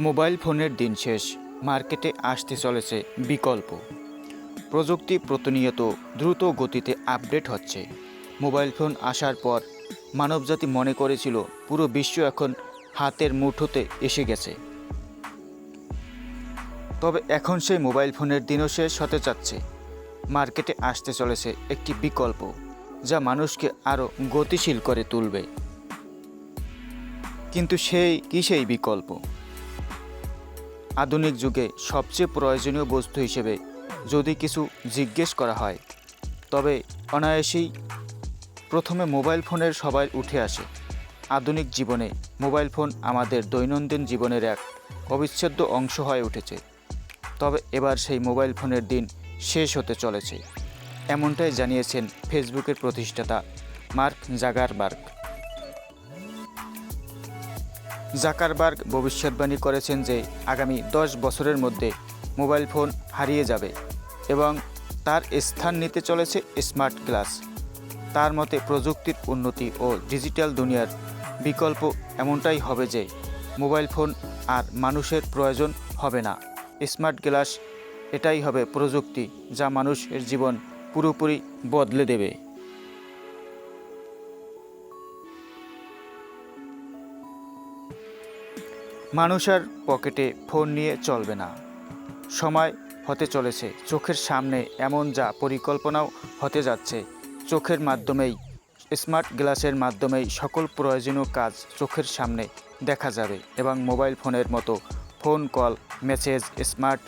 Mobile ফোনের দিন শেষ, মার্কেটে আসতে চলেছে বিকল্প। প্রযুক্তি প্রতিনিয়ত দ্রুত গতিতে আপডেট হচ্ছে। মোবাইল ফোন আসার পর মানবজাতি মনে করেছিল পুরো বিশ্ব এখন হাতের মুঠোতে এসে গেছে। তবে এখন সেই মোবাইল ফোনের দিনও শেষ হতে যাচ্ছে। মার্কেটে আসতে চলেছে একটি বিকল্প, যা মানুষকে আরও গতিশীল করে তুলবে। কিন্তু সেই বিকল্প? আধুনিক যুগে সবচেয়ে প্রয়োজনীয় বস্তু হিসেবে যদি কিছু জিজ্ঞেস করা হয়, তবে অনায়াসেই প্রথমে মোবাইল ফোনের সবাই উঠে আসে। আধুনিক জীবনে মোবাইল ফোন আমাদের দৈনন্দিন জীবনের এক অবিচ্ছেদ্য অংশ হয়ে উঠেছে। তবে এবার সেই মোবাইল ফোনের দিন শেষ হতে চলেছে, এমনটাই জানিয়েছেন ফেসবুকের প্রতিষ্ঠাতা মার্ক জাকারবার্গ ভবিষ্যদ্বাণী করেছেন যে আগামী 10 বছরের মধ্যে মোবাইল ফোন হারিয়ে যাবে এবং তার স্থান নিতে চলেছে স্মার্ট গ্লাস। তার মতে প্রযুক্তির উন্নতি ও ডিজিটাল দুনিয়ার বিকল্প এমনটাই হবে যে মোবাইল ফোন আর মানুষের প্রয়োজন হবে না। স্মার্ট গ্লাস এটাই হবে প্রযুক্তি যা মানুষের জীবন পুরোপুরি বদলে দেবে। মানুষ আর পকেটে ফোন নিয়ে চলবে না। সময় হতে চলেছে চোখের সামনে, এমন যা পরিকল্পনাও হতে যাচ্ছে। চোখের মাধ্যমেই, স্মার্ট গ্লাসের মাধ্যমেই সকল প্রয়োজনীয় কাজ চোখের সামনে দেখা যাবে এবং মোবাইল ফোনের মতো phone call, message, smart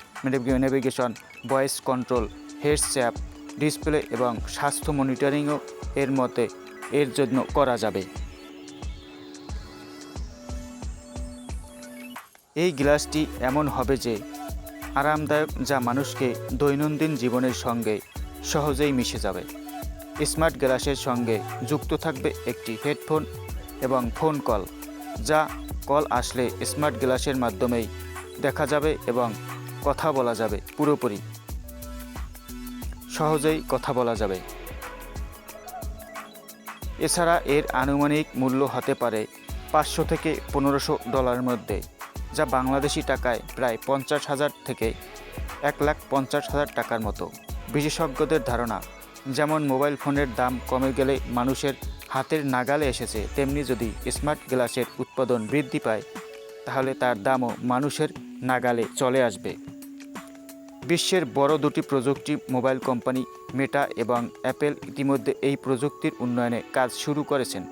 navigation, voice control, headset display এবং স্বাস্থ্য মনিটরিংও এর জন্য করা যাবে। এই গ্লাসটি এমন হবে যে আরামদায়ক, যা মানুষকে দৈনন্দিন জীবনের সঙ্গে সহজেই মিশে যাবে। স্মার্ট গ্লাসের সঙ্গে যুক্ত থাকবে একটি হেডফোন এবং ফোন কল, যা কল আসলে স্মার্ট গ্লাসের মাধ্যমেই দেখা যাবে এবং কথা বলা যাবে, পুরোপুরি সহজেই কথা বলা যাবে। এছাড়া এর আনুমানিক মূল্য হতে পারে $500 থেকে $1500 মধ্যে, যা বাংলাদেশি টাকায় প্রায় 50,000 থেকে 1,50,000 টাকার মতো। বিশেষজ্ঞদের ধারণা, যেমন মোবাইল ফোনের দাম কমে গেলে মানুষের হাতের নাগালে এসেছে, তেমনি যদি স্মার্ট গ্লাসের উৎপাদন বৃদ্ধি পায় তাহলে তার দামও মানুষের নাগালে চলে আসবে। বিশ্বের বড় দুটি প্রযুক্তি মোবাইল কোম্পানি মেটা এবং অ্যাপেল ইতিমধ্যে এই প্রযুক্তির উন্নয়নে কাজ শুরু করেছেন।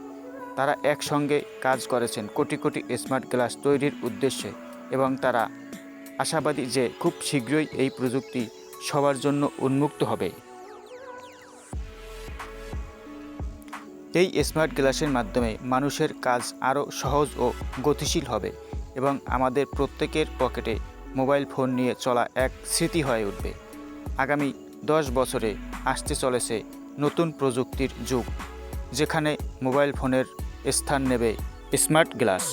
তারা একসঙ্গে কাজ করেছেন কোটি কোটি স্মার্ট গ্লাস তৈরির উদ্দেশ্যে এবং তারা আশাবাদী যে খুব শীঘ্রই এই প্রযুক্তি সবার জন্য উন্মুক্ত হবে। এই স্মার্ট গ্লাসের মাধ্যমে মানুষের কাজ আরও সহজ ও গতিশীল হবে এবং আমাদের প্রত্যেকের পকেটে মোবাইল ফোন নিয়ে চলা এক স্মৃতি হয়ে উঠবে। আগামী 10 বছরে আসতে চলেছে নতুন প্রযুক্তির যুগ, যেখানে মোবাইল ফোনের স্থান নেবে স্মার্ট গ্লাস।